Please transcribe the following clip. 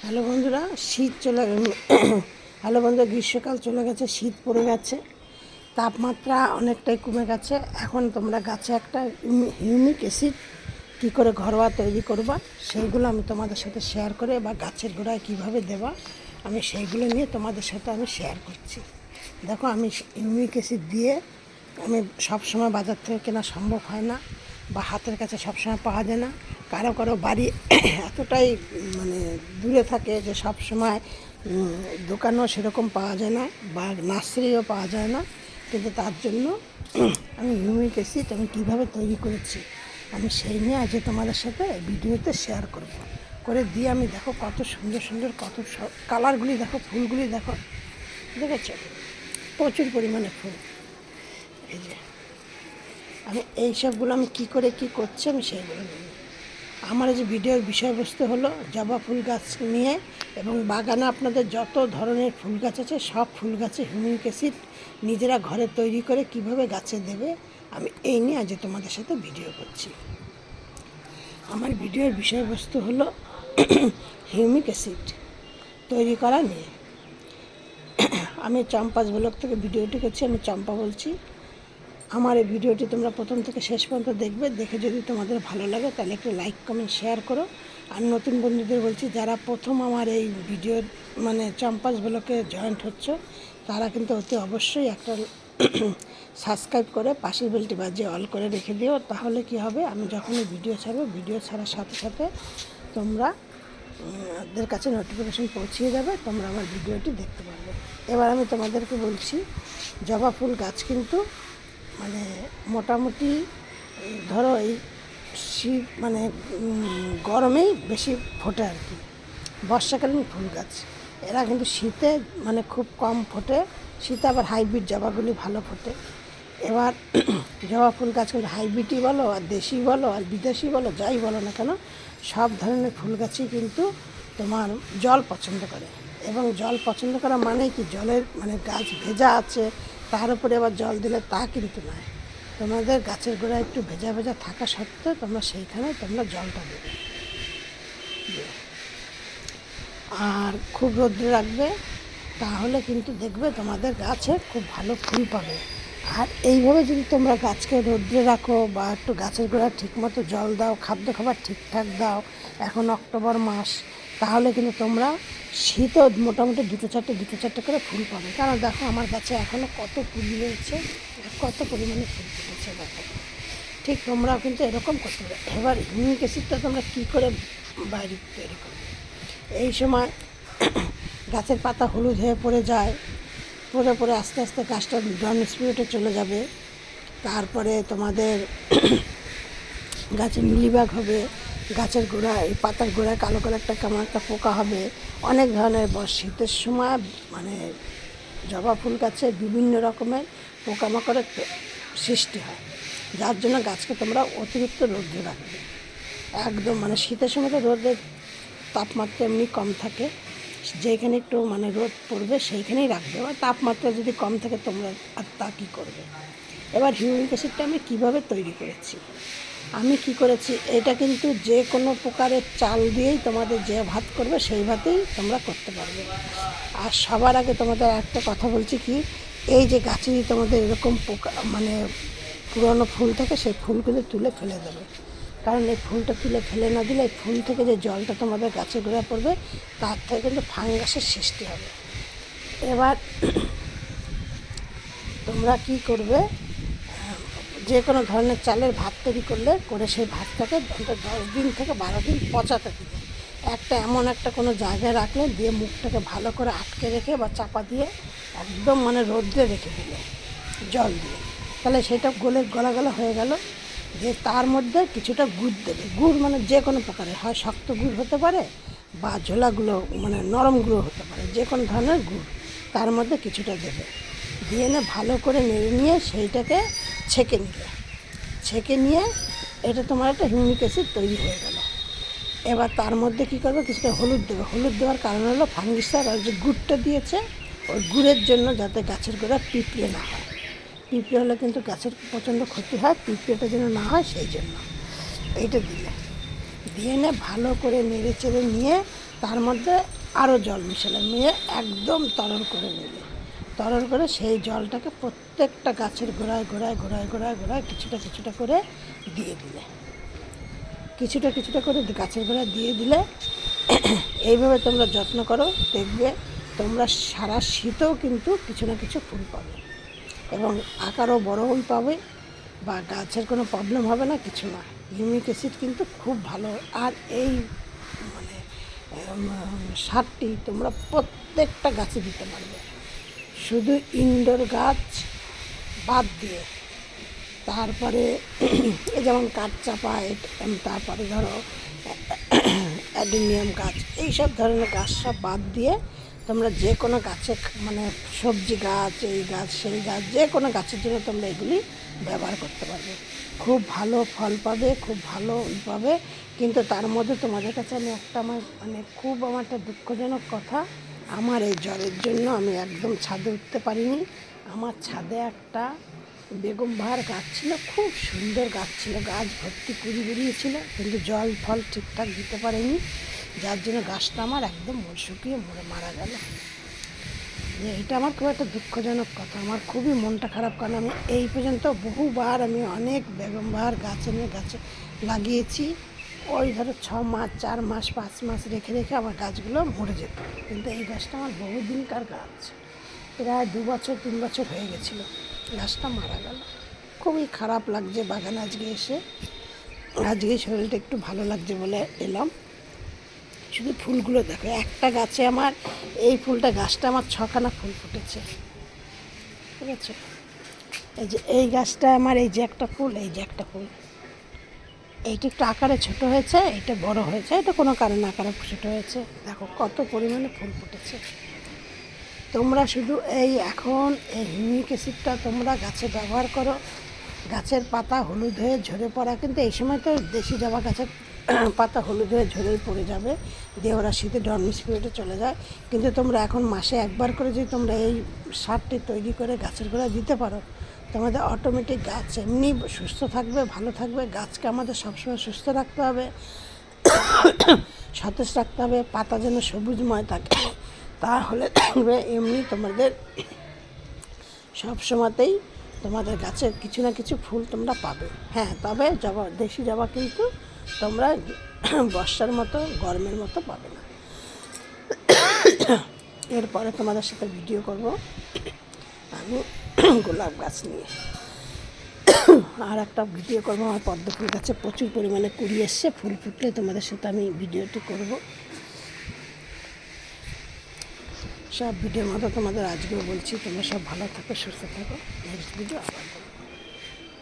Hello বন্ধুরা, শীত চলে হ্যালো বন্ধুরা, গ্রীষ্মকাল চলে গেছে, শীত পড়ে গেছে, তাপমাত্রা অনেকটাই কমে গেছে। এখন তোমরা গাছে একটা হিউমিক অ্যাসিড কী করে ঘরোয়া তৈরি করবা সেইগুলো আমি তোমাদের সাথে শেয়ার করে, বা গাছের গোড়ায় কীভাবে দেবা আমি সেইগুলো নিয়ে তোমাদের সাথে আমি শেয়ার করছি। দেখো, আমি হিউমিক অ্যাসিড দিয়ে আমি সবসময় বাজার থেকে কেনা সম্ভব হয় না, বা হাতের কাছে সবসময় পাওয়া যায় না। কারো কারো বাড়ি এতটাই মানে দূরে থাকে যে সব সময় দোকানেও সেরকম পাওয়া যায় না, বা নার্সারিও পাওয়া যায় না। কিন্তু তার জন্য আমি হিউমিক অ্যাসিড আমি কীভাবে তৈরি করেছি আমি সেই নিয়ে আজ তোমাদের সাথে ভিডিওতে শেয়ার করব করে দিয়ে আমি দেখো কত সুন্দর সুন্দর কত কালারগুলি দেখো, ফুলগুলি দেখো, দেখেছো প্রচুর পরিমাণে ফুল। এই যে আমি এই সবগুলো আমি কী করে কী করছি আমি সেইগুলো নিয়ে আমার যে ভিডিওর বিষয়বস্তু হলো জবা ফুল গাছ নিয়ে, এবং বাগানে আপনাদের যত ধরনের ফুল গাছ আছে সব ফুল গাছে হিউমিক অ্যাসিড নিজেরা ঘরে তৈরি করে কিভাবে গাছে দেবে আমি এই নিয়ে আজ তোমাদের সাথে ভিডিও করছি। আমার ভিডিওর বিষয়বস্তু হলো হিউমিক অ্যাসিড তৈরি করা নিয়ে। আমি চম্পাস ব্লগ থেকে ভিডিওটি করছি, আমি চম্পা বলছি। আমার এই ভিডিওটি তোমরা প্রথম থেকে শেষ পর্যন্ত দেখবে, দেখে যদি তোমাদের ভালো লাগে তাহলে একটু লাইক কমেন্ট শেয়ার করো। আর নতুন বন্ধুদের বলছি, যারা প্রথম আমার এই ভিডিওর মানে চম্পাস ব্লগে জয়েন্ট হচ্ছ তারা কিন্তু অতি অবশ্যই একটা সাবস্ক্রাইব করে পাশের বেলটি বাজিয়ে অল করে রেখে দিও। তাহলে কি হবে, আমি যখনই ভিডিও ছাড়বো ভিডিও ছাড়ার সাথে সাথে তোমরা ওদের কাছে নোটিফিকেশন পৌঁছিয়ে যাবে, তোমরা আমার ভিডিওটি দেখতে পারবে। এবার আমি তোমাদেরকে বলছি, জবা ফুল গাছ কিন্তু মানে মোটামুটি ধরো এই শীত মানে গরমেই বেশি ফোটে আর কি, বর্ষাকালীন ফুল গাছ। এরা কিন্তু শীতে মানে খুব কম ফোটে, শীতে আবার হাইব্রিড জবাগুলি ভালো ফোটে। এবার জবা ফুল গাছ কিন্তু হাইব্রিডই বলো আর দেশি বলো আর বিদেশি বলো যাই বলো না কেন, সব ধরনের ফুল গাছই কিন্তু তোমার জল পছন্দ করে। এবং জল পছন্দ করা মানে কি, জলের মানে গাছ ভেজা আছে তার উপরে আবার জল দিলে তা কিন্তু নয়। তোমাদের গাছের গোড়ায় একটু ভেজা ভেজা থাকা সত্ত্বেও তোমরা সেইখানে তোমরা জলটা দেবে, আর খুব রোদ্রে রাখবে, তাহলে কিন্তু দেখবে তোমাদের গাছে খুব ভালো ফুল পাবে। আর এইভাবে যদি তোমরা গাছকে রোদ্রে রাখো বা একটু গাছের গোড়ায় ঠিকমতো জল দাও, খাদ্য খাবার ঠিকঠাক দাও, এখন অক্টোবর মাস, তাহলে কিন্তু তোমরা শীতও মোটামুটি দুটো চারটে করে ফুল পাবে। কারণ দেখো আমার গাছে এখনও কত ফুল হয়েছে, কত পরিমাণে ফুল ফুটেছে দেখো। ঠিক তোমরাও কিন্তু এরকম করতে পারো। এবার হিউমিক অ্যাসিডটা তোমরা কী করে বাইরে তৈরি করবে, এই সময় গাছের পাতা হলুদ হয়ে পড়ে যায়, পড়ে পড়ে আস্তে আস্তে গাছটা ড্রাম স্পিরিটে চলে যাবে। তারপরে তোমাদের গাছে মিলিবাগ হবে, গাছের গোড়ায় পাতার গোড়ায় কালো কালো একটা কেমন একটা পোকা হবে, অনেক ধরনের শীতের সময় মানে জবা ফুল গাছে বিভিন্ন রকমের পোকামাকড়ের সৃষ্টি হয়, যার জন্য গাছকে তোমরা অতিরিক্ত রোদে রাখবে। একদম মানে শীতের সময় তো রোদের তাপমাত্রা এমনি কম থাকে, যেখানে একটু মানে রোদ পড়বে সেইখানেই রাখবে। এবার তাপমাত্রা যদি কম থাকে তোমরা আর তা কী করবে। এবার হিউমিক অ্যাসিডটা আমি কীভাবে তৈরি করেছি, আমি কি করেছি, এটা কিন্তু যে কোনো প্রকারের চাল দিয়েই তোমাদের যে ভাত করবে সেই ভাতেই তোমরা করতে পারবে। আর সবার আগে তোমাদের একটা কথা বলছি কি, এই যে গাছে যদি তোমাদের এরকম পোকা মানে পুরনো ফুল থাকে সেই ফুলগুলো তুলে ফেলে দেবে। কারণ এই ফুলটা তুলে ফেলে না দিলে এই ফুল থেকে যে জলটা তোমাদের গাছে গোড়ায় পড়বে তার থেকে কিন্তু ফাঙ্গাসের সৃষ্টি হবে। এবার তোমরা কি করবে, যে কোনো ধরনের চালের ভাত তৈরি করলে করে সেই ভাতটাকে 10 দিন থেকে 12 দিন পচাতে দিবে। একটা এমন একটা কোনো জায়গায় রাখলে দিয়ে মুখটাকে ভালো করে আটকে রেখে বা চাপা দিয়ে একদম মানে রোদ্রে রেখে দিলে জল দিয়ে, তাহলে সেটা গলা হয়ে গেল। দিয়ে তার মধ্যে কিছুটা গুড় দেবে, গুড় মানে যে কোনো প্রকারের হয়, শক্ত গুড় হতে পারে বা ঝোলাগুলো মানে নরম গুঁড়ো হতে পারে, যে কোনো ধরনের গুড় তার মধ্যে কিছুটা দেবে। দিয়ে এনে ভালো করে নেড়ে নিয়ে সেইটাকে ছেঁকে নিয়ে এটা তোমার একটা হিউমিক অ্যাসিড তৈরি হয়ে গেল। এবার তার মধ্যে কী করবে, কিছুটা হলুদ দেবে। হলুদ দেওয়ার কারণ হলো ফাঙ্গিসাইড আর যে গুড়টা দিয়েছে ওই গুড়ের জন্য যাতে গাছের গোড়া পিঁপড়ে না হয়। পিঁপড়ে হলে কিন্তু গাছের প্রচণ্ড ক্ষতি হয়, পিঁপড়েটা যেন না হয় সেই জন্য এইটা দিয়ে এনে ভালো করে নেড়ে চেড়ে নিয়ে তার মধ্যে আরও জল মিশালে, নিয়ে একদম তরল করে নিলে, তরল করে সেই জলটাকে প্রত্যেকটা গাছের গোড়ায় গোড়ায় গোড়ায় গোড়ায় গোড়ায় কিছুটা কিছুটা করে দিয়ে দিলে, কিছুটা কিছুটা করে গাছের গোড়ায় দিয়ে দিলে এইভাবে তোমরা যত্ন করো, দেখবে তোমরা সারা শীতেও কিন্তু কিছু না কিছু ফুল পাবে এবং আকারও বড় হয়ে পাবে, বা গাছের কোনো প্রবলেম হবে না, কিছু না। হিউমিক অ্যাসিড কিন্তু খুব ভালো। আর এই মানে সারটি তোমরা প্রত্যেকটা গাছে দিতে পারবে, শুধু ইনডোর গাছ বাদ দিয়ে। তারপরে এই যেমন কাঠচাপা, তারপরে ধরো অ্যাডেনিয়াম গাছ, এইসব ধরনের গাছ সব বাদ দিয়ে তোমরা যে কোনো গাছে, মানে সবজি গাছ, এই গাছ সেই গাছ, যে কোনো গাছের জন্য তোমরা এগুলি ব্যবহার করতে পারবে, খুব ভালো ফল পাবে, খুব ভালো পাবে। কিন্তু তার মধ্যে তোমাদের কাছে আমি একটা, আমার একটা দুঃখজনক কথা, আমার এই জ্বরের জন্য আমি একদম ছাদে উঠতে পারিনি। আমার ছাদে একটা বেগম বাহার গাছ ছিল, খুব সুন্দর গাছ ছিল, গাছ ভর্তি কুড়ি বেরিয়েছিল, কিন্তু জল ফল ঠিকঠাক দিতে পারেনি, যার জন্য গাছটা আমার একদম শুকিয়ে মরে মারা গেল। এটা আমার খুব একটা দুঃখজনক কথা, আমার খুবই মনটা খারাপ, কারণ আমি এই পর্যন্ত বহুবার আমি অনেক বেগম বাহার গাছ এনে গাছে লাগিয়েছি, ওই ধরো 6 মাস 4 মাস 5 মাস রেখে রেখে আমার গাছগুলো মরে যেত। কিন্তু এই গাছটা আমার বহুদিনকার গাছ, প্রায় 2 বছর 3 বছর হয়ে গেছিলো, গাছটা মারা গেল। খুবই খারাপ লাগছে বাগানে আজকে এসে, আজকে শরীরটা একটু ভালো লাগছে বলে এলাম। শুধু ফুলগুলো দেখো, একটা গাছে আমার এই ফুলটা, গাছটা আমার 6খানা ফুল ফুটেছে, ঠিক আছে। এই যে এই গাছটা আমার, এই যে একটা ফুল, এই যে একটা ফুল, এইটা একটু আকারে ছোট হয়েছে, এটা বড় হয়েছে, এটা কোনো কারণে আকারে ছোট হয়েছে। দেখো কত পরিমাণে ফুল ফুটেছে। তোমরা শুধু এখন এই হিউমিক অ্যাসিডটা তোমরা গাছে ব্যবহার করো। গাছের পাতা হলুদ হয়ে ঝরে পড়া, কিন্তু এই সময় তো দেশি জবা গাছের পাতা হলুদ হয়ে ঝরেই পড়ে যাবে, দিয়ে ওরা শীতে ডরমিস পিরিয়ডে চলে যায়। কিন্তু তোমরা এখন মাসে একবার করে যদি তোমরা এই সারটি তৈরি করে গাছের গোড়ায় দিতে পারো, তোমাদের অটোমেটিক গাছ এমনি সুস্থ থাকবে, ভালো থাকবে। গাছকে আমাদের সবসময় সুস্থ রাখতে হবে, সতেজ রাখতে হবে, পাতা যেন সবুজময় থাকে, তাহলে দেখবে এমনি তোমাদের সব সময়তেই তোমাদের গাছে কিছু না কিছু ফুল তোমরা পাবে। হ্যাঁ, তবে জবা, দেশি জবা কিন্তু তোমরা বর্ষার মতো গরমের মতো পাবে না। এরপরে তোমাদের সাথে ভিডিও করব আমি গোলাপ গাছ নিয়ে, আর একটা ভিডিও করবো আমার পদ্ম ফুল গাছে প্রচুর পরিমাণে কুড়ি এসছে, ফুল ফুটলে তোমাদের সাথে আমি ভিডিওটি করব। সব ভিডিওর মতো তোমাদের আজকেও বলছি, তোমরা সব ভালো থাকো, সুস্থ থাকো। নেক্সট ভিডিও আবার।